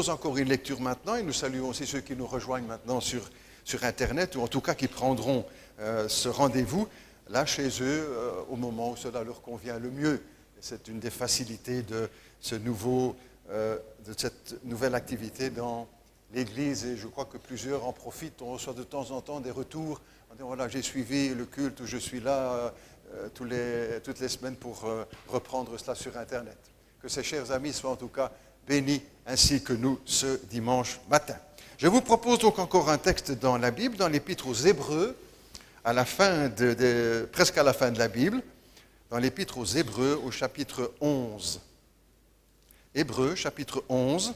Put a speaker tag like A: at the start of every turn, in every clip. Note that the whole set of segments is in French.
A: propose encore une lecture maintenant et nous saluons aussi ceux qui nous rejoignent maintenant sur Internet ou en tout cas qui prendront ce rendez-vous là chez eux au moment où cela leur convient le mieux. C'est une des facilités de cette nouvelle activité dans l'Église et je crois que plusieurs en profitent. On reçoit de temps en temps des retours. On dit, voilà, j'ai suivi le culte où je suis là toutes les semaines pour reprendre cela sur Internet. Que ces chers amis soient en tout cas bénis ainsi que nous ce dimanche matin. Je vous propose donc encore un texte dans la Bible, dans l'Épître aux Hébreux, à la fin presque à la fin de la Bible, dans l'Épître aux Hébreux au chapitre 11. Hébreux, chapitre 11,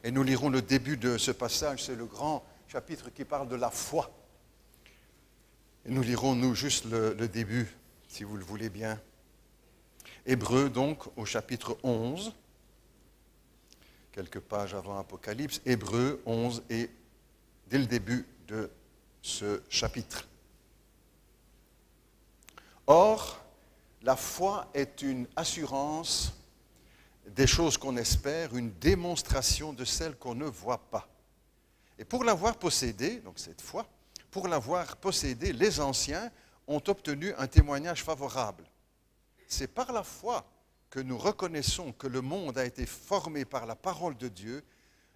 A: et nous lirons le début de ce passage, c'est le grand chapitre qui parle de la foi. Et nous lirons, nous, juste le début, si vous le voulez bien. Hébreux, donc, au chapitre 11, quelques pages avant Apocalypse, Hébreux 11, et dès le début de ce chapitre. Or, la foi est une assurance des choses qu'on espère, une démonstration de celles qu'on ne voit pas. Et pour l'avoir possédée, donc cette foi, pour l'avoir possédée, les anciens ont obtenu un témoignage favorable. C'est par la foi que nous reconnaissons que le monde a été formé par la parole de Dieu,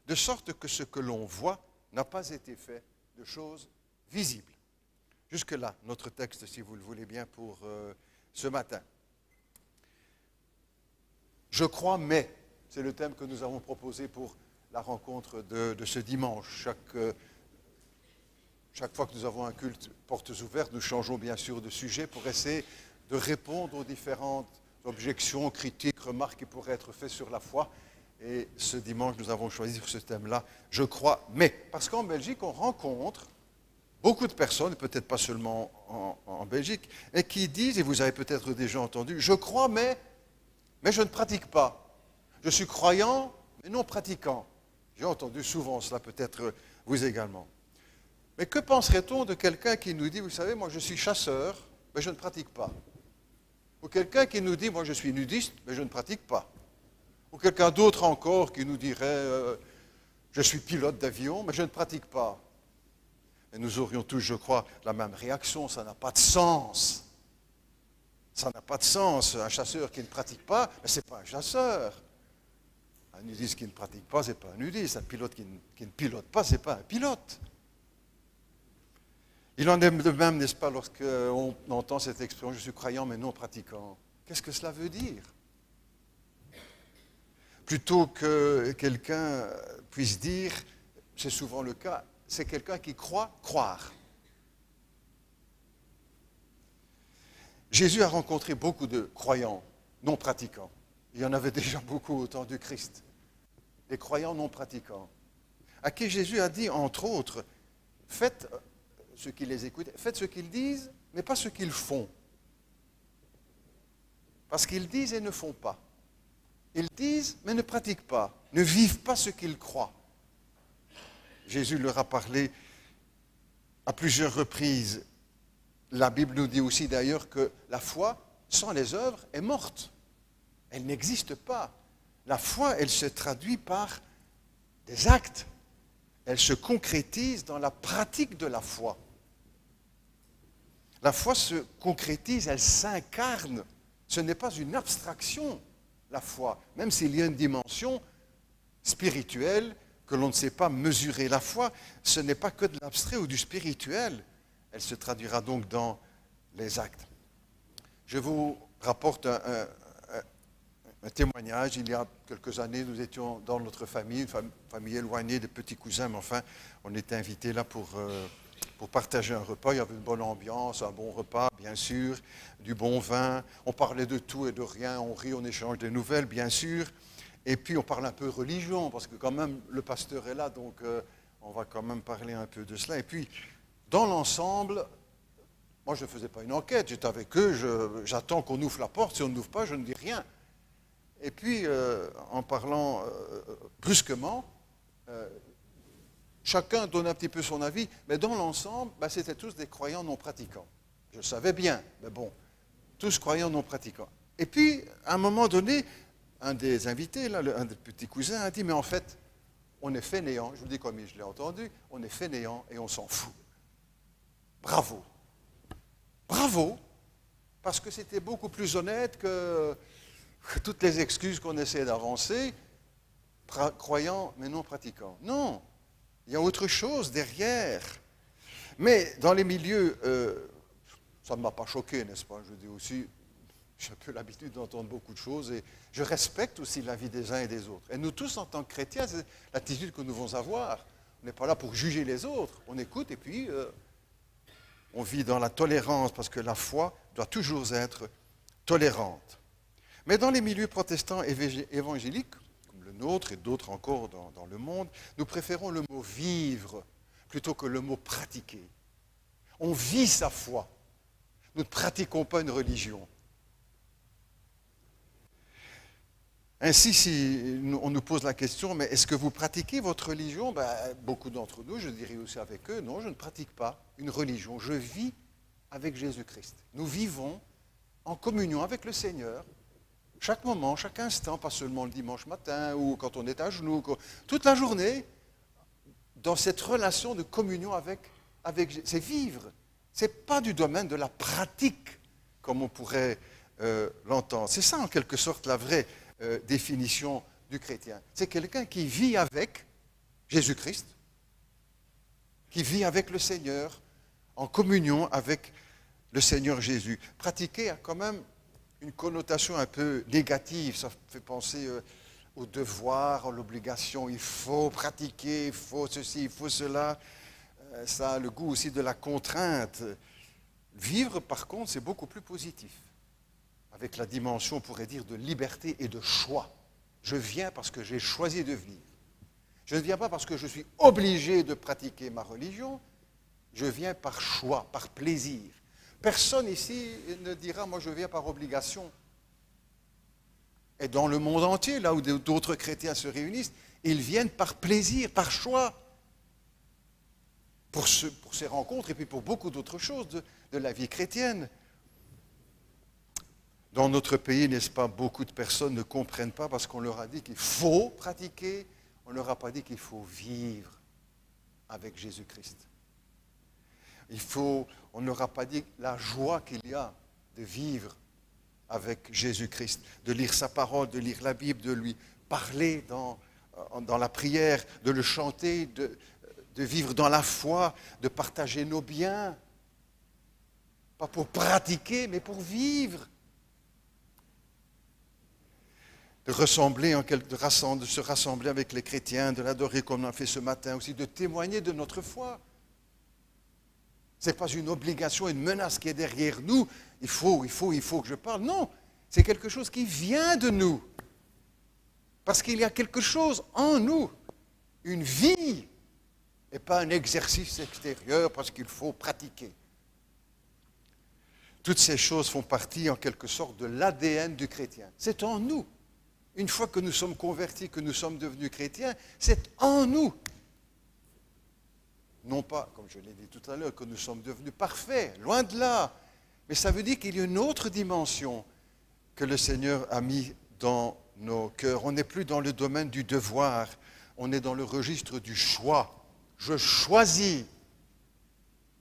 A: de sorte que ce que l'on voit n'a pas été fait de choses visibles. Jusque-là, notre texte, si vous le voulez bien, pour ce matin. Je crois, mais, c'est le thème que nous avons proposé pour la rencontre de ce dimanche. Chaque fois que nous avons un culte portes ouvertes, nous changeons bien sûr de sujet pour essayer de répondre aux différentes objections, critiques, remarques qui pourraient être faites sur la foi. Et ce dimanche, nous avons choisi ce thème-là, je crois, mais. Parce qu'en Belgique, on rencontre beaucoup de personnes, peut-être pas seulement en Belgique, et qui disent, et vous avez peut-être déjà entendu, je crois, mais je ne pratique pas. Je suis croyant, mais non pratiquant. J'ai entendu souvent cela, peut-être vous également. Mais que penserait-on de quelqu'un qui nous dit, vous savez, moi je suis chasseur, mais je ne pratique pas. Ou quelqu'un qui nous dit, moi je suis nudiste, mais je ne pratique pas. Ou quelqu'un d'autre encore qui nous dirait, je suis pilote d'avion, mais je ne pratique pas. Et nous aurions tous, je crois, la même réaction, ça n'a pas de sens. Ça n'a pas de sens. Un chasseur qui ne pratique pas, ce n'est pas un chasseur. Un nudiste qui ne pratique pas, ce n'est pas un nudiste. Un pilote qui ne pilote pas, ce n'est pas un pilote. Il en est de même, n'est-ce pas, lorsqu'on entend cette expression, je suis croyant mais non pratiquant. Qu'est-ce que cela veut dire? Plutôt que quelqu'un puisse dire, c'est souvent le cas, c'est quelqu'un qui croit croire. Jésus a rencontré beaucoup de croyants non pratiquants. Il y en avait déjà beaucoup au temps du Christ. Des croyants non pratiquants. À qui Jésus a dit, entre autres, faites ce qui les écoute, faites ce qu'ils disent, mais pas ce qu'ils font. Parce qu'ils disent et ne font pas. Ils disent, mais ne pratiquent pas, ne vivent pas ce qu'ils croient. Jésus leur a parlé à plusieurs reprises. La Bible nous dit aussi d'ailleurs que la foi, sans les œuvres, est morte. Elle n'existe pas. La foi, elle se traduit par des actes. Elle se concrétise dans la pratique de la foi. La foi se concrétise, elle s'incarne. Ce n'est pas une abstraction, la foi, même s'il y a une dimension spirituelle que l'on ne sait pas mesurer. La foi, ce n'est pas que de l'abstrait ou du spirituel. Elle se traduira donc dans les actes. Je vous rapporte un témoignage. Il y a quelques années, nous étions dans notre famille, une famille éloignée, des petits cousins, mais enfin, on était invités là pour partager un repas. Il y avait une bonne ambiance, un bon repas, bien sûr, du bon vin. On parlait de tout et de rien, on rit, on échange des nouvelles, bien sûr. Et puis, on parle un peu religion, parce que quand même, le pasteur est là, donc on va quand même parler un peu de cela. Et puis, dans l'ensemble, moi, je ne faisais pas une enquête. J'étais avec eux, j'attends qu'on ouvre la porte. Si on n'ouvre pas, je ne dis rien. Et puis, en parlant brusquement, chacun donne un petit peu son avis, mais dans l'ensemble, c'était tous des croyants non pratiquants. Je le savais bien, mais bon, tous croyants non pratiquants. Et puis, à un moment donné, un des invités, là, un des petits cousins, a dit, mais en fait, on est fainéant, je vous dis comme je l'ai entendu, on est fainéant et on s'en fout. Bravo. Bravo, parce que c'était beaucoup plus honnête que toutes les excuses qu'on essaie d'avancer, croyants mais non pratiquants. Non, il y a autre chose derrière. Mais dans les milieux, ça ne m'a pas choqué, n'est-ce pas? Je dis aussi, j'ai un peu l'habitude d'entendre beaucoup de choses et je respecte aussi la vie des uns et des autres. Et nous tous, en tant que chrétiens, c'est l'attitude que nous devons avoir. On n'est pas là pour juger les autres, on écoute et puis on vit dans la tolérance parce que la foi doit toujours être tolérante. Mais dans les milieux protestants évangéliques, comme le nôtre et d'autres encore dans le monde, nous préférons le mot vivre plutôt que le mot pratiquer. On vit sa foi. Nous ne pratiquons pas une religion. Ainsi, si on nous pose la question, mais est-ce que vous pratiquez votre religion? Beaucoup d'entre nous, je dirais aussi avec eux, non, je ne pratique pas une religion. Je vis avec Jésus-Christ. Nous vivons en communion avec le Seigneur, chaque moment, chaque instant, pas seulement le dimanche matin ou quand on est à genoux, toute la journée, dans cette relation de communion avec c'est vivre. Ce n'est pas du domaine de la pratique, comme on pourrait l'entendre. C'est ça, en quelque sorte, la vraie définition du chrétien. C'est quelqu'un qui vit avec Jésus-Christ, qui vit avec le Seigneur, en communion avec le Seigneur Jésus. Pratiquer a quand même une connotation un peu négative. Ça fait penser au devoir, à l'obligation. Il faut pratiquer, il faut ceci, il faut cela. Ça a le goût aussi de la contrainte. Vivre, par contre, c'est beaucoup plus positif. Avec la dimension, on pourrait dire, de liberté et de choix. Je viens parce que j'ai choisi de venir. Je ne viens pas parce que je suis obligé de pratiquer ma religion. Je viens par choix, par plaisir. Personne ici ne dira, moi je viens par obligation. Et dans le monde entier, là où d'autres chrétiens se réunissent, ils viennent par plaisir, par choix. Pour ces rencontres et puis pour beaucoup d'autres choses de la vie chrétienne. Dans notre pays, n'est-ce pas, beaucoup de personnes ne comprennent pas parce qu'on leur a dit qu'il faut pratiquer, on ne leur a pas dit qu'il faut vivre avec Jésus-Christ. On ne leur a pas dit la joie qu'il y a de vivre avec Jésus-Christ, de lire sa parole, de lire la Bible, de lui parler dans la prière, de le chanter, de vivre dans la foi, de partager nos biens. Pas pour pratiquer, mais pour vivre. De se rassembler avec les chrétiens, de l'adorer comme on a fait ce matin aussi, de témoigner de notre foi. Ce n'est pas une obligation, une menace qui est derrière nous. Il faut que je parle. Non, c'est quelque chose qui vient de nous. Parce qu'il y a quelque chose en nous, une vie, et pas un exercice extérieur parce qu'il faut pratiquer. Toutes ces choses font partie en quelque sorte de l'ADN du chrétien. C'est en nous. Une fois que nous sommes convertis, que nous sommes devenus chrétiens, c'est en nous. Non pas, comme je l'ai dit tout à l'heure, que nous sommes devenus parfaits, loin de là. Mais ça veut dire qu'il y a une autre dimension que le Seigneur a mis dans nos cœurs. On n'est plus dans le domaine du devoir, on est dans le registre du choix. Je choisis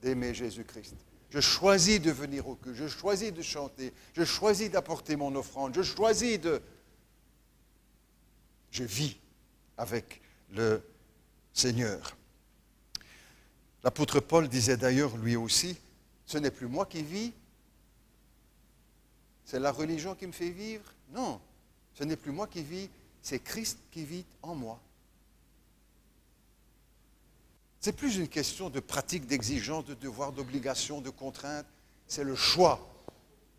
A: d'aimer Jésus-Christ. Je choisis de venir au culte, je choisis de chanter, je choisis d'apporter mon offrande, je choisis de... Je vis avec le Seigneur. L'apôtre Paul disait d'ailleurs lui aussi, ce n'est plus moi qui vis, c'est la religion qui me fait vivre. Non, ce n'est plus moi qui vis, c'est Christ qui vit en moi. C'est plus une question de pratique, d'exigence, de devoir, d'obligation, de contrainte. C'est le choix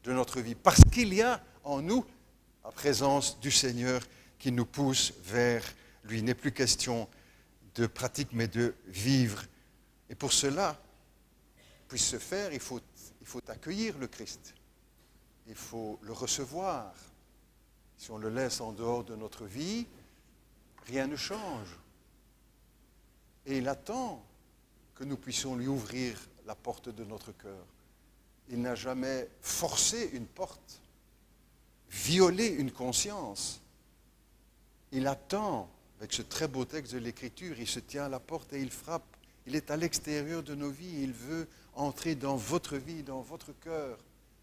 A: de notre vie. Parce qu'il y a en nous la présence du Seigneur qui nous pousse vers lui. Il n'est plus question de pratique, mais de vivre. Et pour cela, puisse se faire, il faut accueillir le Christ. Il faut le recevoir. Si on le laisse en dehors de notre vie, rien ne change. Et il attend que nous puissions lui ouvrir la porte de notre cœur. Il n'a jamais forcé une porte, violé une conscience. Il attend avec ce très beau texte de l'Écriture, il se tient à la porte et il frappe. Il est à l'extérieur de nos vies. Il veut entrer dans votre vie, dans votre cœur,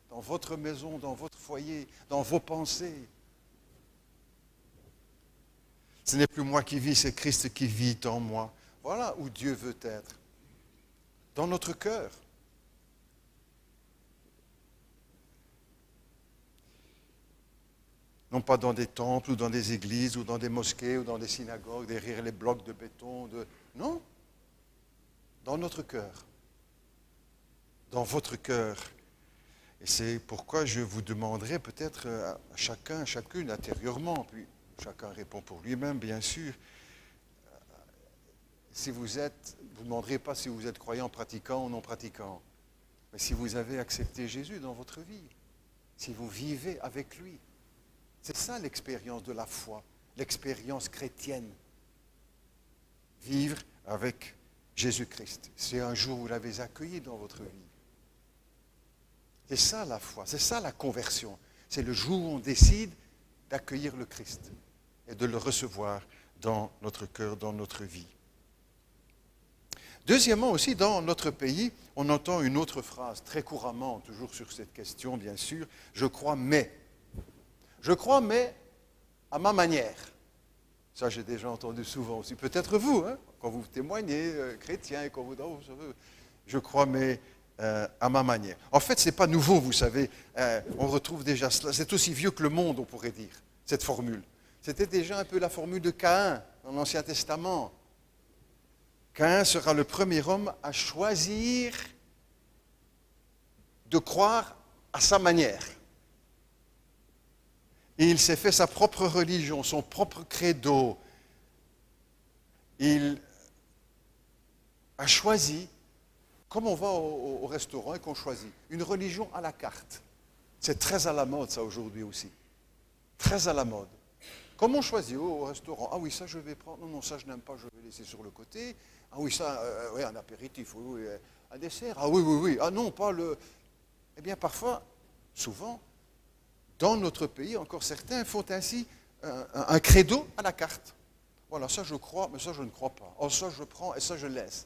A: dans votre maison, dans votre foyer, dans vos pensées. Ce n'est plus moi qui vis, c'est Christ qui vit en moi. Voilà où Dieu veut être. Dans notre cœur. Non pas dans des temples ou dans des églises ou dans des mosquées ou dans des synagogues, derrière les blocs de béton. Non. Dans notre cœur. Dans votre cœur. Et c'est pourquoi je vous demanderai peut-être à chacun, à chacune intérieurement, puis chacun répond pour lui-même, bien sûr. Si vous ne demanderez pas si vous êtes croyant, pratiquant ou non pratiquant, mais si vous avez accepté Jésus dans votre vie, si vous vivez avec lui. C'est ça l'expérience de la foi, l'expérience chrétienne. Vivre avec Jésus-Christ. C'est un jour où vous l'avez accueilli dans votre vie. C'est ça la foi, c'est ça la conversion. C'est le jour où on décide d'accueillir le Christ et de le recevoir dans notre cœur, dans notre vie. Deuxièmement aussi, dans notre pays, on entend une autre phrase, très couramment, toujours sur cette question, bien sûr, je crois mais. Je crois mais à ma manière. Ça, j'ai déjà entendu souvent aussi. Peut-être vous, hein, quand vous témoignez, chrétien, quand vous dites, je crois mais à ma manière. En fait, ce n'est pas nouveau, vous savez. On retrouve déjà cela. C'est aussi vieux que le monde, on pourrait dire, cette formule. C'était déjà un peu la formule de Caïn dans l'Ancien Testament. Caïn sera le premier homme à choisir de croire à sa manière. Et il s'est fait sa propre religion, son propre credo. Il a choisi, comme on va au restaurant et qu'on choisit, une religion à la carte. C'est très à la mode ça aujourd'hui aussi. Très à la mode. Comme on choisit au restaurant, ah oui, ça je vais prendre, non, non, ça je n'aime pas, je vais laisser sur le côté. Ah oui, ça, oui, un apéritif, oui, oui, un dessert, ah oui, oui, oui, ah non, pas le... Eh bien, parfois, souvent, dans notre pays, encore certains font ainsi un credo à la carte. Voilà, ça je crois, mais ça je ne crois pas. Oh, ça je prends et ça je laisse.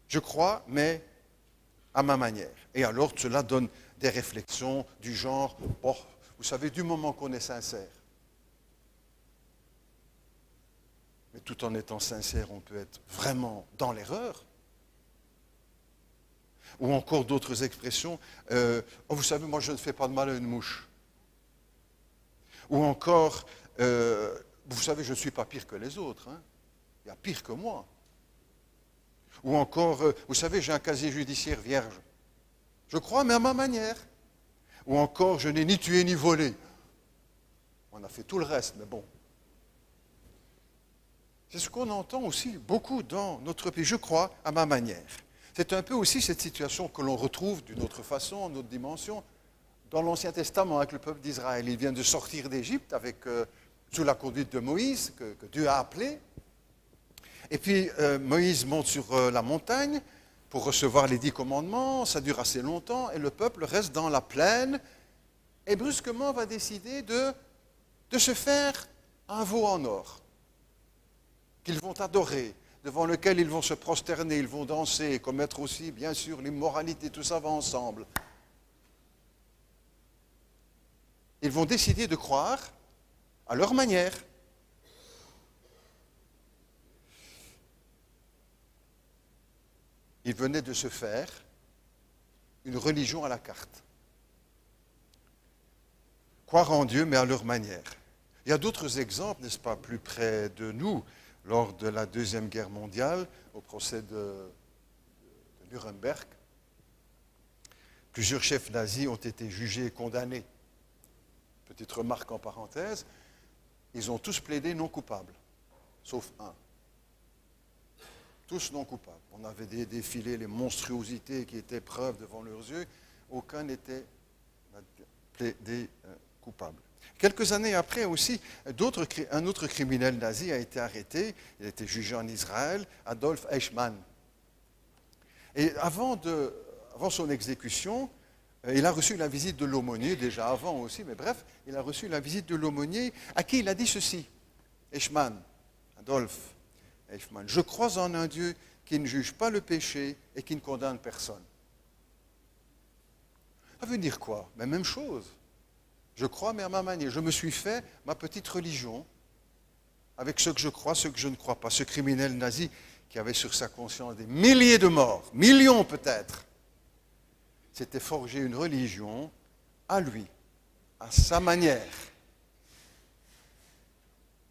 A: Je crois, mais à ma manière. Et alors, cela donne des réflexions du genre, bon, vous savez, du moment qu'on est sincère, mais tout en étant sincère, on peut être vraiment dans l'erreur. Ou encore d'autres expressions, oh, vous savez, moi je ne fais pas de mal à une mouche. Ou encore, vous savez, je ne suis pas pire que les autres. Hein. Il y a pire que moi. Ou encore, vous savez, j'ai un casier judiciaire vierge. Je crois, mais à ma manière. Ou encore, je n'ai ni tué ni volé. On a fait tout le reste, mais bon. C'est ce qu'on entend aussi beaucoup dans notre pays. Je crois à ma manière. C'est un peu aussi cette situation que l'on retrouve d'une autre façon, en autre dimension, dans l'Ancien Testament avec le peuple d'Israël. Ils viennent de sortir d'Égypte sous la conduite de Moïse, que Dieu a appelé. Et puis Moïse monte sur la montagne pour recevoir les 10 commandements. Ça dure assez longtemps et le peuple reste dans la plaine et brusquement va décider de se faire un veau en or qu'ils vont adorer, devant lequel ils vont se prosterner, ils vont danser, commettre aussi, bien sûr, l'immoralité, tout ça va ensemble. Ils vont décider de croire à leur manière. Ils venaient de se faire une religion à la carte. Croire en Dieu, mais à leur manière. Il y a d'autres exemples, n'est-ce pas, plus près de nous. Lors de la Deuxième Guerre mondiale, au procès de Nuremberg, plusieurs chefs nazis ont été jugés et condamnés. Petite remarque en parenthèse, ils ont tous plaidé non coupables, sauf un. Tous non coupables. On avait défilé les monstruosités qui étaient preuves devant leurs yeux, aucun n'était plaidé coupable. Quelques années après aussi, un autre criminel nazi a été arrêté, il a été jugé en Israël, Adolf Eichmann. Et avant son exécution, il a reçu la visite de l'aumônier, déjà avant aussi, mais bref, il a reçu la visite de l'aumônier à qui il a dit ceci. Eichmann, Adolphe Eichmann. Je crois en un Dieu qui ne juge pas le péché et qui ne condamne personne. Ça veut dire quoi? Mais même chose. Je crois, mais à ma manière. Je me suis fait ma petite religion avec ce que je crois, ce que je ne crois pas. Ce criminel nazi qui avait sur sa conscience des milliers de morts, millions peut-être, s'était forgé une religion à lui, à sa manière.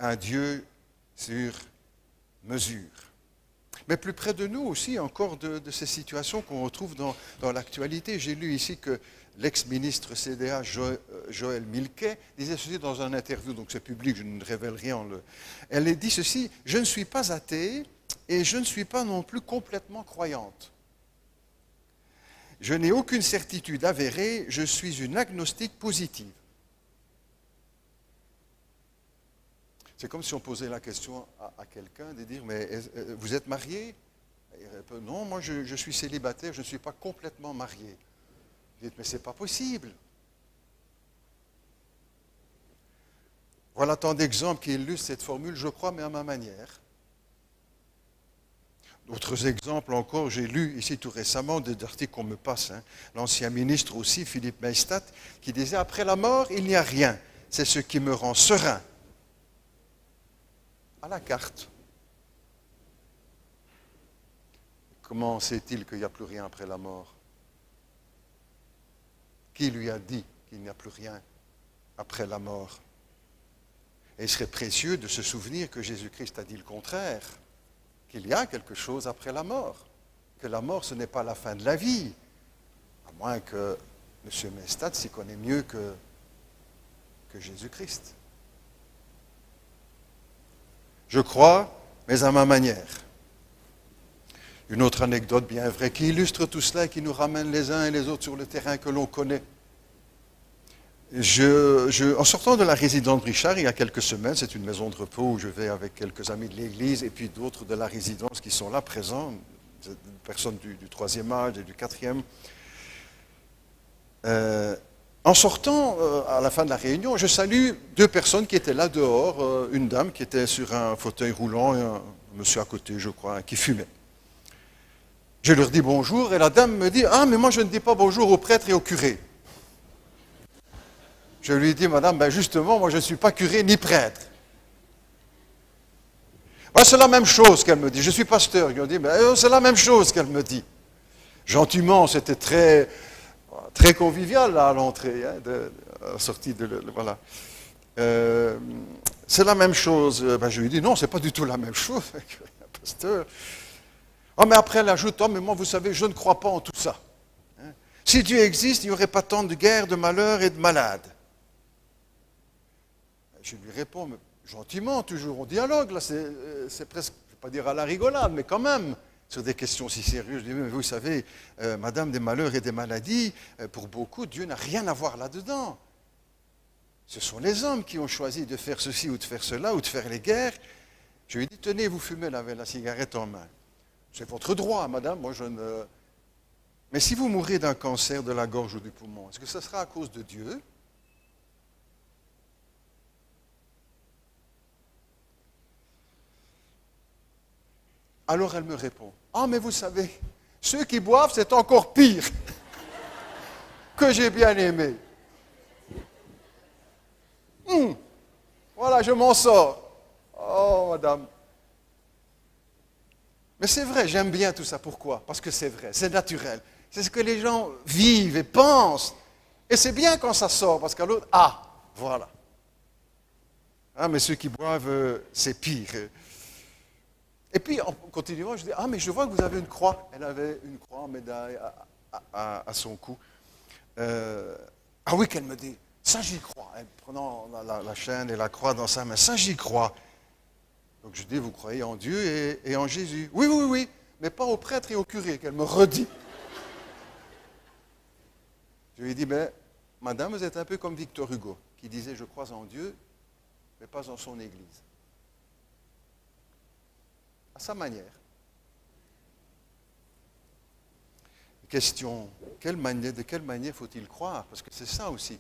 A: Un Dieu sur mesure. Mais plus près de nous aussi, encore de ces situations qu'on retrouve dans l'actualité. J'ai lu ici que l'ex-ministre CDA Joël Milquet disait ceci dans un interview, donc c'est public, je ne révèle rien. Elle dit ceci: « Je ne suis pas athée et je ne suis pas non plus complètement croyante. Je n'ai aucune certitude avérée, je suis une agnostique positive. » C'est comme si on posait la question à quelqu'un de dire « Mais vous êtes marié ?» Il répond « Non, moi je suis célibataire, je ne suis pas complètement marié. » Vous dites « Mais ce n'est pas possible. » Voilà tant d'exemples qui illustrent cette formule « Je crois, mais à ma manière ». D'autres exemples encore, j'ai lu ici tout récemment des articles qu'on me passe, l'ancien ministre aussi, Philippe Maystadt, qui disait « Après la mort, il n'y a rien. C'est ce qui me rend serein. » À la carte. Comment sait-il qu'il n'y a plus rien après la mort? Qui lui a dit qu'il n'y a plus rien après la mort? Et il serait précieux de se souvenir que Jésus-Christ a dit le contraire, qu'il y a quelque chose après la mort, que la mort ce n'est pas la fin de la vie, à moins que M. Maystadt s'y connaît mieux que Jésus-Christ. Je crois, mais à ma manière. Une autre anecdote bien vraie qui illustre tout cela et qui nous ramène les uns et les autres sur le terrain que l'on connaît. En sortant de la résidence Brichard, il y a quelques semaines, c'est une maison de repos où je vais avec quelques amis de l'église et puis d'autres de la résidence qui sont là présents, des personnes du 3e âge et du 4e. En sortant, à la fin de la réunion, je salue deux personnes qui étaient là dehors, une dame qui était sur un fauteuil roulant et un monsieur à côté, je crois, qui fumait. Je leur dis bonjour et la dame me dit « Ah, mais moi je ne dis pas bonjour aux prêtres et aux curés. » Je lui dis « Madame, ben justement, moi je ne suis pas curé ni prêtre. » Ben, c'est la même chose qu'elle me dit. Je suis pasteur. Ils ont dit ben, « C'est la même chose qu'elle me dit. » Gentiment, c'était très convivial là, à l'entrée, à la sortie voilà. C'est la même chose. Ben, je lui dis non, c'est pas du tout la même chose, pasteur. Oh, mais après elle ajoute, oh, mais moi vous savez, je ne crois pas en tout ça. Si Dieu existe, il n'y aurait pas tant de guerres, de malheurs et de malades. Je lui réponds, mais gentiment, toujours, on dialogue, là, c'est presque, je ne vais pas dire à la rigolade, mais quand même. Sur des questions si sérieuses, je dis, mais vous savez, madame, des malheurs et des maladies, pour beaucoup, Dieu n'a rien à voir là-dedans. Ce sont les hommes qui ont choisi de faire ceci ou de faire cela, ou de faire les guerres. Je lui ai dit, tenez, vous fumez la cigarette en main. C'est votre droit, madame, moi je ne... Mais si vous mourrez d'un cancer de la gorge ou du poumon, est-ce que ce sera à cause de Dieu? Alors elle me répond, « Ah, mais vous savez, ceux qui boivent, c'est encore pire que j'ai bien aimé. Voilà, je m'en sors. Oh, madame. » Mais c'est vrai, j'aime bien tout ça. Pourquoi? Parce que c'est vrai, c'est naturel. C'est ce que les gens vivent et pensent. Et c'est bien quand ça sort, parce qu'à l'autre, ah, voilà. Ah, mais ceux qui boivent, c'est pire. Et puis, en continuant, je dis, ah, mais je vois que vous avez une croix. Elle avait une croix en médaille à son cou. Ah oui, qu'elle me dit, ça j'y crois. Elle prenant la chaîne et la croix dans sa main, ça j'y crois. Donc je dis, vous croyez en Dieu et en Jésus? Oui, oui, oui, mais pas aux prêtres et aux curés, qu'elle me redit. Je lui ai dit, mais madame, vous êtes un peu comme Victor Hugo, qui disait, je crois en Dieu, mais pas en son Église. À sa manière. Question, de quelle manière faut-il croire? Parce que c'est ça aussi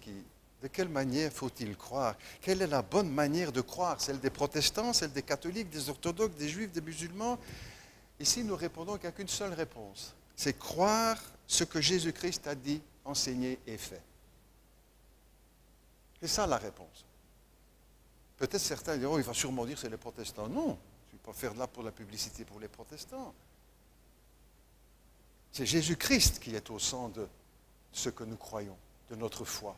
A: De quelle manière faut-il croire? Quelle est la bonne manière de croire? Celle des protestants, celle des catholiques, des orthodoxes, des juifs, des musulmans? Ici, nous répondons qu'il n'y a qu'une seule réponse. C'est croire ce que Jésus-Christ a dit, enseigné et fait. C'est ça la réponse. Peut-être certains diront, il va sûrement dire que c'est les protestants. Non, je ne vais pas faire de là pour la publicité pour les protestants. C'est Jésus-Christ qui est au centre de ce que nous croyons, de notre foi.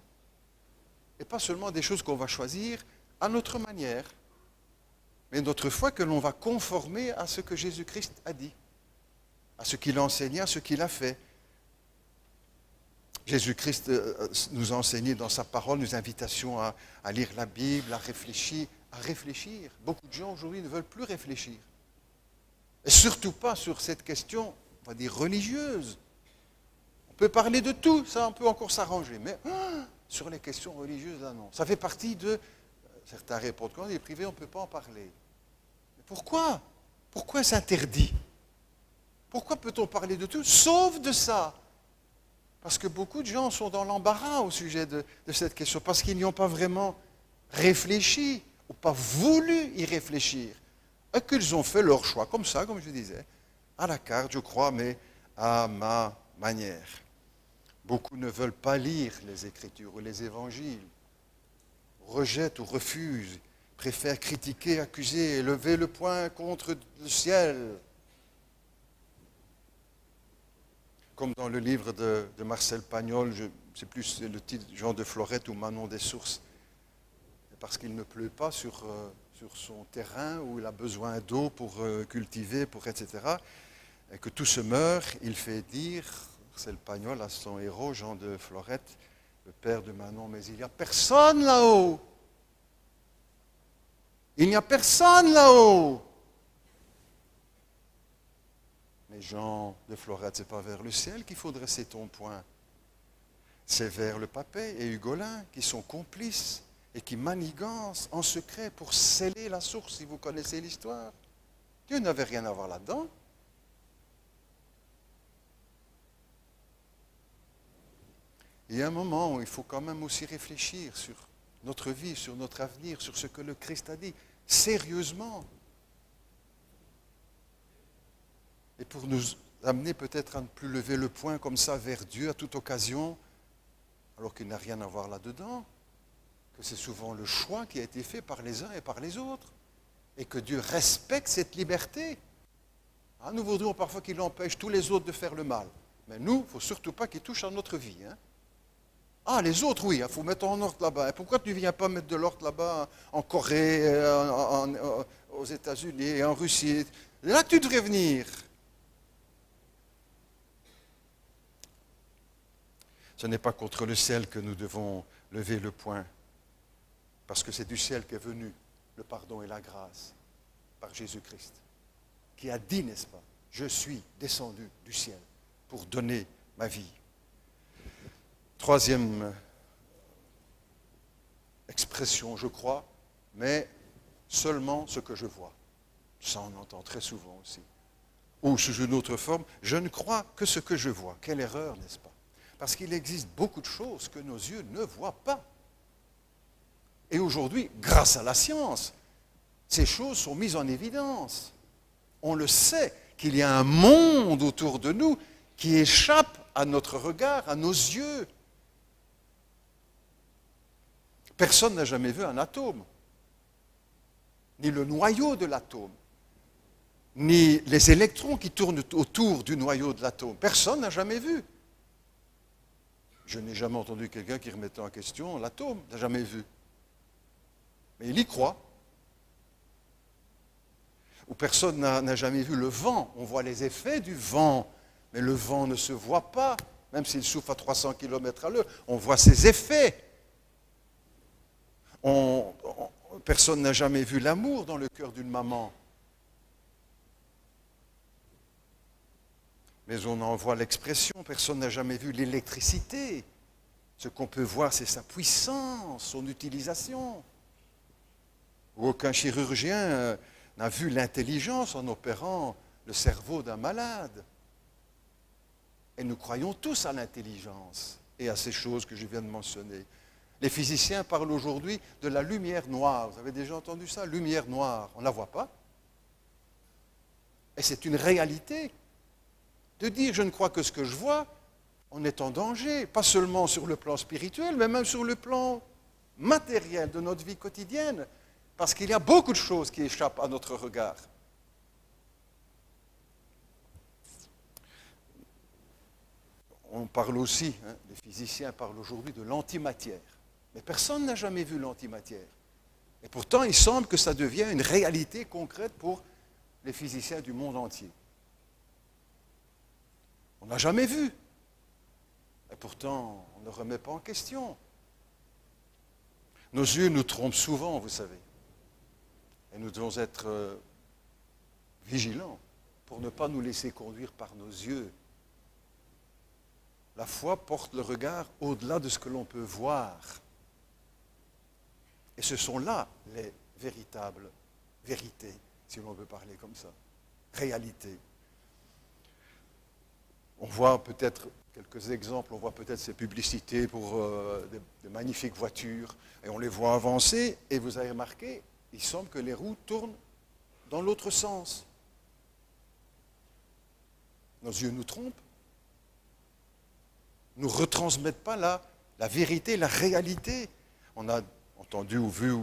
A: Et pas seulement des choses qu'on va choisir à notre manière, mais notre foi que l'on va conformer à ce que Jésus-Christ a dit, à ce qu'il a enseigné, à ce qu'il a fait. Jésus-Christ nous a enseigné dans sa parole, nos invitations à lire la Bible, à réfléchir. Beaucoup de gens aujourd'hui ne veulent plus réfléchir. Et surtout pas sur cette question, on va dire, religieuse. On peut parler de tout, ça on peut encore s'arranger, mais sur les questions religieuses, là non. Ça fait partie de... Certains répondent, quand on est privé, on ne peut pas en parler. Mais pourquoi? Pourquoi c'est interdit? Pourquoi peut-on parler de tout, sauf de ça? Parce que beaucoup de gens sont dans l'embarras au sujet de cette question, parce qu'ils n'y ont pas vraiment réfléchi, ou pas voulu y réfléchir, et qu'ils ont fait leur choix, comme ça, comme je disais, à la carte, je crois, mais à ma manière. Beaucoup ne veulent pas lire les Écritures ou les Évangiles, rejettent ou refusent, préfèrent critiquer, accuser, lever le poing contre le ciel. Comme dans le livre de Marcel Pagnol, c'est plus le titre Jean de Florette ou Manon des Sources. Parce qu'il ne pleut pas sur son terrain où il a besoin d'eau pour cultiver, etc. Et que tout se meurt, il fait dire, Marcel Pagnol à son héros, Jean de Florette, le père de Manon, mais il n'y a personne là-haut. Il n'y a personne là-haut. Mais Jean de Florette, ce n'est pas vers le ciel qu'il faut dresser ton poing. C'est vers le Papet et Hugolin qui sont complices et qui manigancent en secret pour sceller la source, si vous connaissez l'histoire. Dieu n'avait rien à voir là-dedans. Il y a un moment où il faut quand même aussi réfléchir sur notre vie, sur notre avenir, sur ce que le Christ a dit, sérieusement. Et pour nous amener peut-être à ne plus lever le poing comme ça vers Dieu à toute occasion, alors qu'il n'a rien à voir là-dedans, que c'est souvent le choix qui a été fait par les uns et par les autres, et que Dieu respecte cette liberté. Nous voudrions parfois qu'il empêche tous les autres de faire le mal, mais nous, il ne faut surtout pas qu'il touche à notre vie. Les autres, oui, il faut mettre en ordre là-bas. Et pourquoi tu ne viens pas mettre de l'ordre là-bas, en Corée, aux États-Unis, en Russie? Là, tu devrais venir. Ce n'est pas contre le ciel que nous devons lever le poing, parce que c'est du ciel qu'est venu le pardon et la grâce par Jésus-Christ, qui a dit, n'est-ce pas, je suis descendu du ciel pour donner ma vie. Troisième expression, je crois, mais seulement ce que je vois. Ça, on entend très souvent aussi. Ou sous une autre forme, je ne crois que ce que je vois. Quelle erreur, n'est-ce pas? Parce qu'il existe beaucoup de choses que nos yeux ne voient pas. Et aujourd'hui, grâce à la science, ces choses sont mises en évidence. On le sait qu'il y a un monde autour de nous qui échappe à notre regard, à nos yeux. Personne n'a jamais vu un atome, ni le noyau de l'atome, ni les électrons qui tournent autour du noyau de l'atome. Personne n'a jamais vu. Je n'ai jamais entendu quelqu'un qui remettait en question l'atome, n'a jamais vu. Mais il y croit. Ou personne n'a jamais vu le vent. On voit les effets du vent, mais le vent ne se voit pas, même s'il souffle à 300 km à l'heure. On voit ses effets. Personne n'a jamais vu l'amour dans le cœur d'une maman. Mais on en voit l'expression. Personne n'a jamais vu l'électricité. Ce qu'on peut voir, c'est sa puissance, son utilisation. Ou aucun chirurgien n'a vu l'intelligence en opérant le cerveau d'un malade. Et nous croyons tous à l'intelligence et à ces choses que je viens de mentionner. Les physiciens parlent aujourd'hui de la lumière noire. Vous avez déjà entendu ça? Lumière noire. On ne la voit pas. Et c'est une réalité. De dire je ne crois que ce que je vois, on est en danger. Pas seulement sur le plan spirituel, mais même sur le plan matériel de notre vie quotidienne. Parce qu'il y a beaucoup de choses qui échappent à notre regard. On parle aussi, les physiciens parlent aujourd'hui de l'antimatière. Mais personne n'a jamais vu l'antimatière. Et pourtant, il semble que ça devient une réalité concrète pour les physiciens du monde entier. On n'a jamais vu. Et pourtant, on ne remet pas en question. Nos yeux nous trompent souvent, vous savez. Et nous devons être vigilants pour ne pas nous laisser conduire par nos yeux. La foi porte le regard au-delà de ce que l'on peut voir. Et ce sont là les véritables vérités, si l'on veut parler comme ça, réalités. On voit peut-être quelques exemples, on voit peut-être ces publicités pour de magnifiques voitures, et on les voit avancer, et vous avez remarqué, il semble que les roues tournent dans l'autre sens. Nos yeux nous trompent, ne nous retransmettent pas la vérité, la réalité. On a entendu ou vu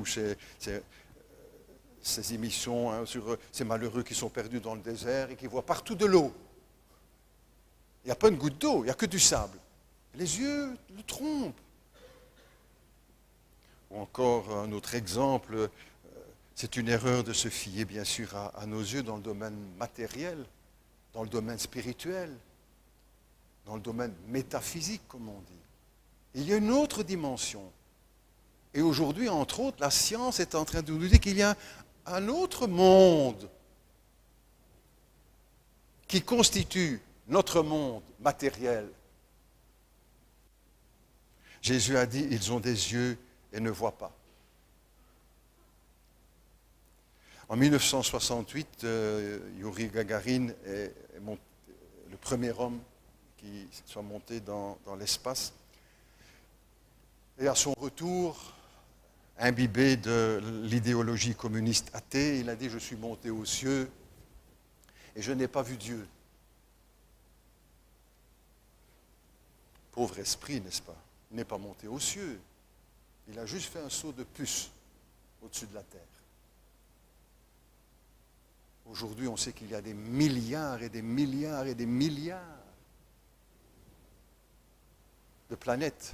A: ces émissions sur ces malheureux qui sont perdus dans le désert et qui voient partout de l'eau. Il n'y a pas une goutte d'eau, il n'y a que du sable. Les yeux le trompent. Ou encore un autre exemple, c'est une erreur de se fier bien sûr à nos yeux dans le domaine matériel, dans le domaine spirituel, dans le domaine métaphysique, comme on dit. Il y a une autre dimension. Et aujourd'hui, entre autres, la science est en train de nous dire qu'il y a un autre monde qui constitue notre monde matériel. Jésus a dit, ils ont des yeux et ne voient pas. En 1968, Youri Gagarin est le premier homme qui soit monté dans l'espace. Et à son retour, imbibé de l'idéologie communiste athée, il a dit « Je suis monté aux cieux et je n'ai pas vu Dieu ». Pauvre esprit, n'est-ce pas? Il n'est pas monté aux cieux. Il a juste fait un saut de puce au-dessus de la terre. Aujourd'hui, on sait qu'il y a des milliards et des milliards et des milliards de planètes.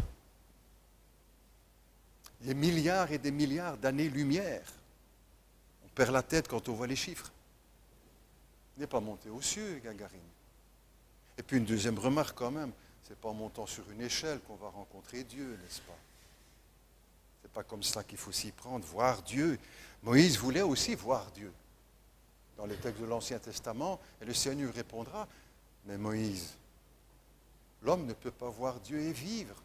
A: Des milliards et des milliards d'années-lumière. On perd la tête quand on voit les chiffres. Il n'est pas monté aux cieux, Gagarine. Et puis une deuxième remarque quand même, ce n'est pas en montant sur une échelle qu'on va rencontrer Dieu, n'est-ce pas? Ce n'est pas comme ça qu'il faut s'y prendre, voir Dieu. Moïse voulait aussi voir Dieu. Dans les textes de l'Ancien Testament, et le Seigneur répondra, mais Moïse, l'homme ne peut pas voir Dieu et vivre.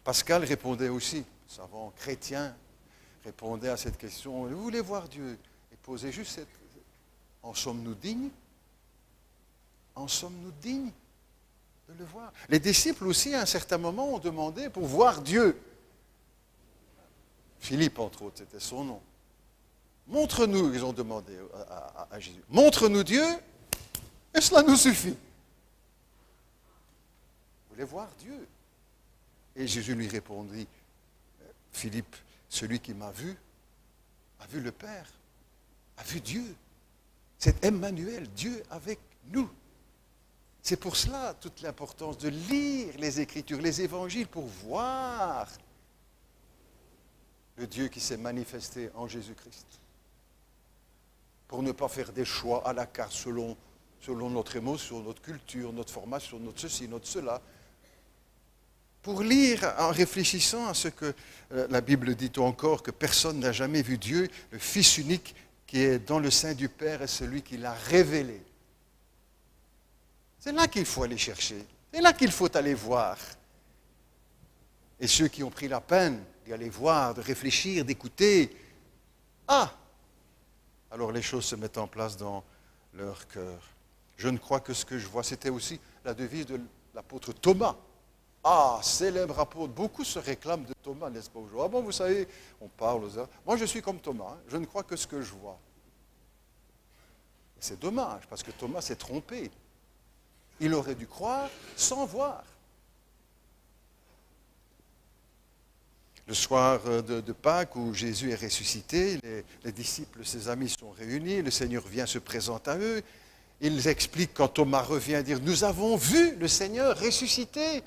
A: Pascal répondait aussi, savant chrétien, répondait à cette question, vous voulez voir Dieu? Et posait juste cette, en sommes-nous dignes? En sommes-nous dignes de le voir? Les disciples aussi, à un certain moment, ont demandé pour voir Dieu. Philippe, entre autres, c'était son nom. Montre-nous, ils ont demandé à Jésus, montre-nous Dieu, et cela nous suffit. Vous voulez voir Dieu? Et Jésus lui répondit, Philippe, celui qui m'a vu a vu le Père, a vu Dieu. C'est Emmanuel, Dieu avec nous. C'est pour cela toute l'importance de lire les Écritures, les Évangiles, pour voir le Dieu qui s'est manifesté en Jésus-Christ. Pour ne pas faire des choix à la carte selon notre émotion, notre culture, notre formation, notre ceci, notre cela. Pour lire en réfléchissant à ce que la Bible dit encore, que personne n'a jamais vu Dieu, le Fils unique qui est dans le sein du Père est celui qui l'a révélé. C'est là qu'il faut aller chercher, c'est là qu'il faut aller voir. Et ceux qui ont pris la peine d'y aller voir, de réfléchir, d'écouter, alors les choses se mettent en place dans leur cœur. Je ne crois que ce que je vois, c'était aussi la devise de l'apôtre Thomas. Ah, célèbre apôtre. Beaucoup se réclament de Thomas, n'est-ce pas aujourd'hui? Ah bon, vous savez, on parle aux heures. Moi, je suis comme Thomas. Hein. Je ne crois que ce que je vois. Et c'est dommage, parce que Thomas s'est trompé. Il aurait dû croire sans voir. Le soir de Pâques, où Jésus est ressuscité, les disciples, ses amis sont réunis, le Seigneur vient se présenter à eux. Ils expliquent quand Thomas revient dire « Nous avons vu le Seigneur ressuscité.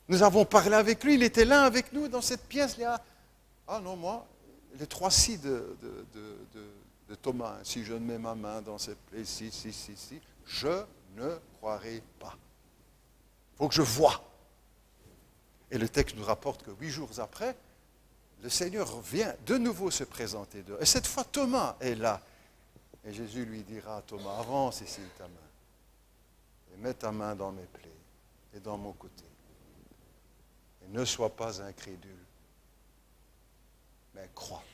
A: Nous avons parlé avec lui, il était là avec nous dans cette pièce-là. » Ah non, moi, les trois si de Thomas, hein, si je mets ma main dans cette plaie, si, je ne croirai pas. Il faut que je voie. Et le texte nous rapporte que 8 jours après, le Seigneur vient de nouveau se présenter d'eux. Et cette fois, Thomas est là. Et Jésus lui dira à Thomas, avance ici ta main. Et mets ta main dans mes plaies et dans mon côté. Et ne sois pas incrédule, mais crois.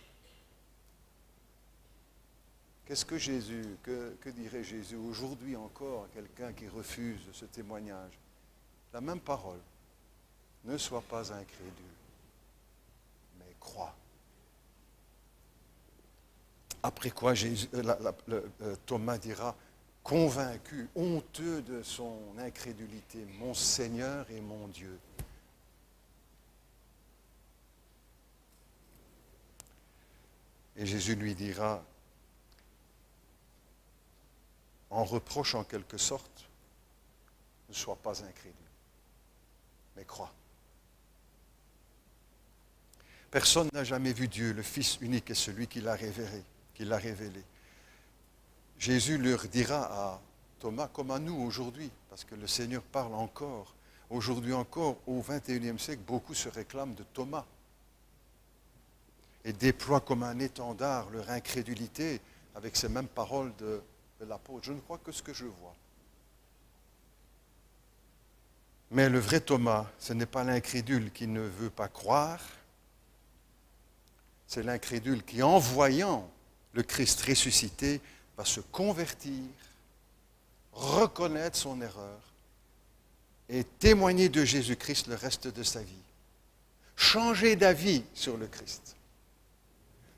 A: Qu'est-ce que Jésus, que dirait Jésus aujourd'hui encore à quelqu'un qui refuse ce témoignage? La même parole. Ne sois pas incrédule, mais crois. Après quoi Thomas dira, convaincu, honteux de son incrédulité, mon Seigneur et mon Dieu. Et Jésus lui dira, en reproche en quelque sorte, ne sois pas incrédule, mais crois. Personne n'a jamais vu Dieu, le Fils unique est celui qui l'a révélé. Jésus leur dira à Thomas, comme à nous aujourd'hui, parce que le Seigneur parle encore. Aujourd'hui encore, au XXIe siècle, beaucoup se réclament de Thomas et déploient comme un étendard leur incrédulité avec ces mêmes paroles de l'apôtre. Je ne crois que ce que je vois. Mais le vrai Thomas, ce n'est pas l'incrédule qui ne veut pas croire, c'est l'incrédule qui, en voyant le Christ ressuscité, va se convertir, reconnaître son erreur et témoigner de Jésus-Christ le reste de sa vie. Changer d'avis sur le Christ.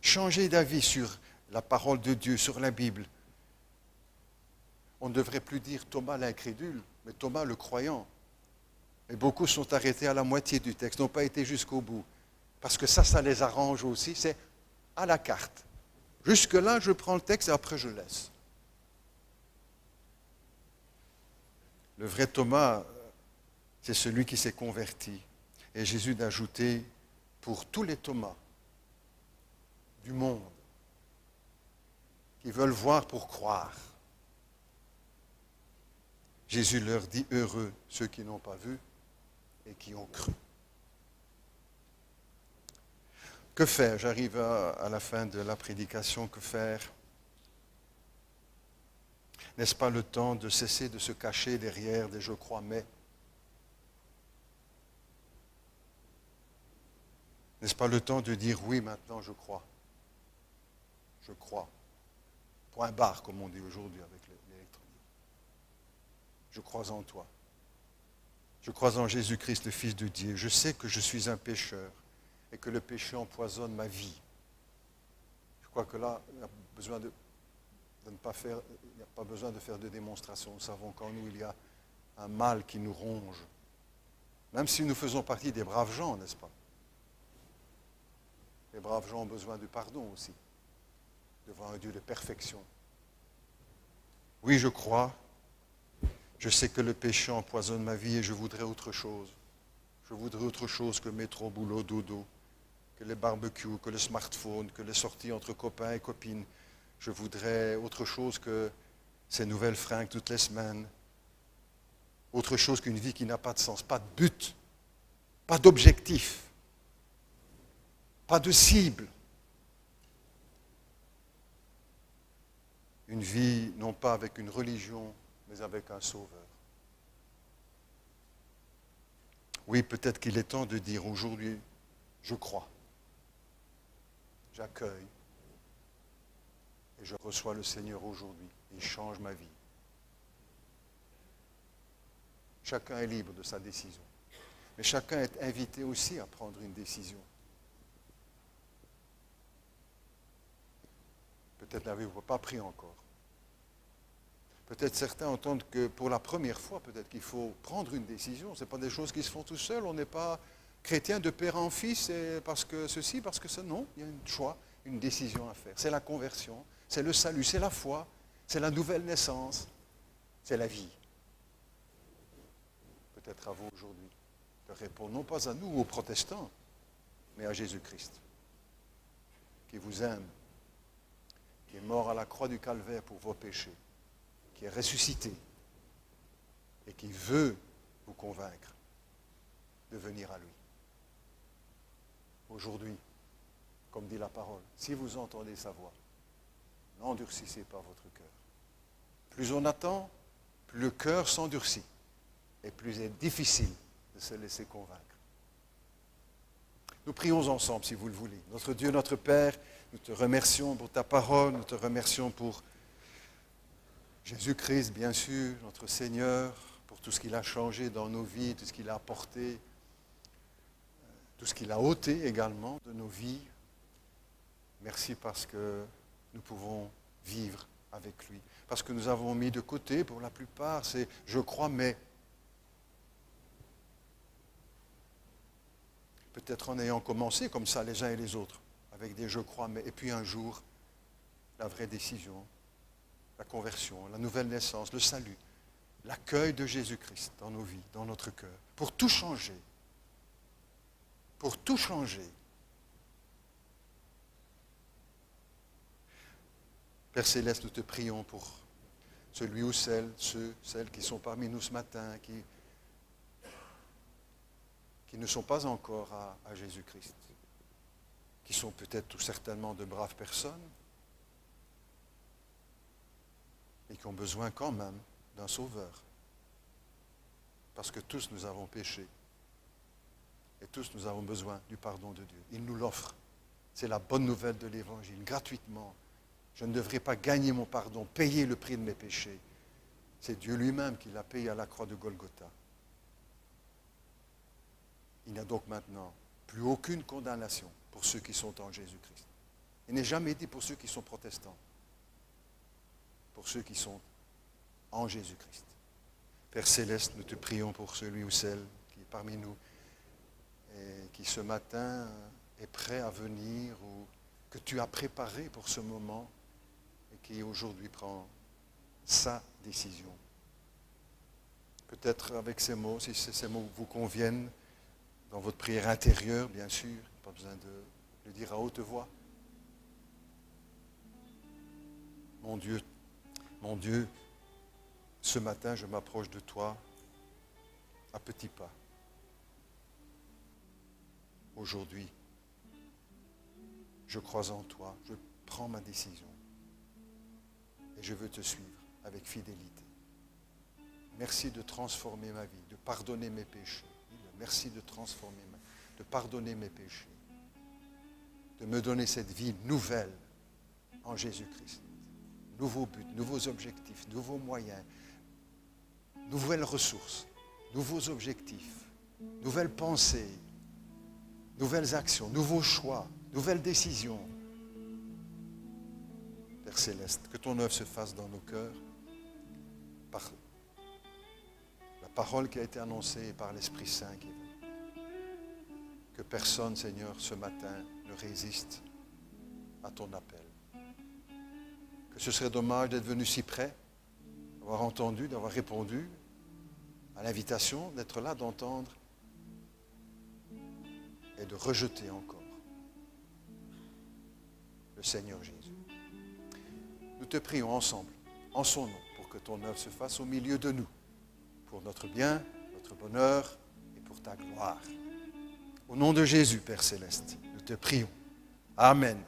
A: Changer d'avis sur la parole de Dieu, sur la Bible. On ne devrait plus dire Thomas l'incrédule, mais Thomas le croyant. Et beaucoup sont arrêtés à la moitié du texte, n'ont pas été jusqu'au bout. Parce que ça les arrange aussi, c'est à la carte. Jusque-là, je prends le texte et après je laisse. Le vrai Thomas, c'est celui qui s'est converti. Et Jésus d'ajouter, pour tous les Thomas du monde, qui veulent voir pour croire, Jésus leur dit, heureux ceux qui n'ont pas vu et qui ont cru. Que faire? J'arrive à la fin de la prédication. Que faire? N'est-ce pas le temps de cesser de se cacher derrière des « je crois, mais » ? N'est-ce pas le temps de dire « oui, maintenant je crois ». Je crois. Point barre, comme on dit aujourd'hui avec l'électronique. Je crois en toi. Je crois en Jésus-Christ, le Fils de Dieu. Je sais que je suis un pécheur et que le péché empoisonne ma vie. Je crois que là, il n'y a pas besoin de faire de démonstration. Nous savons qu'en nous, il y a un mal qui nous ronge. Même si nous faisons partie des braves gens, n'est-ce pas? Les braves gens ont besoin de pardon aussi, devant un Dieu de perfection. Oui, je crois. Je sais que le péché empoisonne ma vie et je voudrais autre chose. Je voudrais autre chose que métro, boulot, dodo, que les barbecues, que le smartphone, que les sorties entre copains et copines. Je voudrais autre chose que ces nouvelles fringues toutes les semaines. Autre chose qu'une vie qui n'a pas de sens, pas de but, pas d'objectif, pas de cible. Une vie non pas avec une religion, mais avec un sauveur. Oui, peut-être qu'il est temps de dire aujourd'hui, je crois, j'accueille et je reçois le Seigneur aujourd'hui. Il change ma vie. Chacun est libre de sa décision. Mais chacun est invité aussi à prendre une décision. Peut-être l'avez-vous pas pris encore. Peut-être certains entendent que pour la première fois, peut-être qu'il faut prendre une décision. Ce n'est pas des choses qui se font tout seul. On n'est pas chrétien de père en fils et parce que ceci, parce que ça. Non, il y a un choix, une décision à faire. C'est la conversion, c'est le salut, c'est la foi, c'est la nouvelle naissance, c'est la vie. Peut-être à vous aujourd'hui de répondre, non pas à nous, aux protestants, mais à Jésus-Christ, qui vous aime, qui est mort à la croix du calvaire pour vos péchés, qui est ressuscité et qui veut vous convaincre de venir à lui. Aujourd'hui, comme dit la parole, si vous entendez sa voix, n'endurcissez pas votre cœur. Plus on attend, plus le cœur s'endurcit et plus il est difficile de se laisser convaincre. Nous prions ensemble, si vous le voulez. Notre Dieu, notre Père, nous te remercions pour ta parole, nous te remercions pour Jésus-Christ, bien sûr, notre Seigneur, pour tout ce qu'il a changé dans nos vies, tout ce qu'il a apporté, tout ce qu'il a ôté également de nos vies. Merci parce que nous pouvons vivre avec lui. Parce que nous avons mis de côté, pour la plupart, c'est « je crois, mais ». Peut-être en ayant commencé comme ça les uns et les autres, avec des « je crois, mais ». Et puis un jour, la vraie décision, la conversion, la nouvelle naissance, le salut, l'accueil de Jésus-Christ dans nos vies, dans notre cœur, pour tout changer. Pour tout changer. Père Céleste, nous te prions pour celui ou celles qui sont parmi nous ce matin, qui ne sont pas encore à Jésus-Christ, qui sont peut-être tout certainement de braves personnes, et qui ont besoin quand même d'un sauveur. Parce que tous nous avons péché. Et tous nous avons besoin du pardon de Dieu. Il nous l'offre. C'est la bonne nouvelle de l'Évangile, gratuitement. Je ne devrais pas gagner mon pardon, payer le prix de mes péchés. C'est Dieu lui-même qui l'a payé à la croix de Golgotha. Il n'y a donc maintenant plus aucune condamnation pour ceux qui sont en Jésus-Christ. Il n'est jamais dit pour ceux qui sont protestants. Pour ceux qui sont en Jésus-Christ. Père Céleste, nous te prions pour celui ou celle qui est parmi nous et qui ce matin est prêt à venir ou que tu as préparé pour ce moment et qui aujourd'hui prend sa décision. Peut-être avec ces mots, si ces mots vous conviennent, dans votre prière intérieure, bien sûr, pas besoin de le dire à haute voix. Mon Dieu, ce matin, je m'approche de toi à petits pas. Aujourd'hui, je crois en toi, je prends ma décision et je veux te suivre avec fidélité. Merci de transformer ma vie, de pardonner mes péchés. Merci de transformer de pardonner mes péchés, de me donner cette vie nouvelle en Jésus-Christ. Nouveaux buts, nouveaux objectifs, nouveaux moyens, nouvelles ressources, nouveaux objectifs, nouvelles pensées, nouvelles actions, nouveaux choix, nouvelles décisions. Père Céleste, que ton œuvre se fasse dans nos cœurs par la parole qui a été annoncée et par l'Esprit Saint qui est venu. Que personne, Seigneur, ce matin ne résiste à ton appel. Que ce serait dommage d'être venu si près, d'avoir entendu, d'avoir répondu à l'invitation, d'être là, d'entendre et de rejeter encore le Seigneur Jésus. Nous te prions ensemble, en son nom, pour que ton œuvre se fasse au milieu de nous, pour notre bien, notre bonheur et pour ta gloire. Au nom de Jésus, Père Céleste, nous te prions. Amen.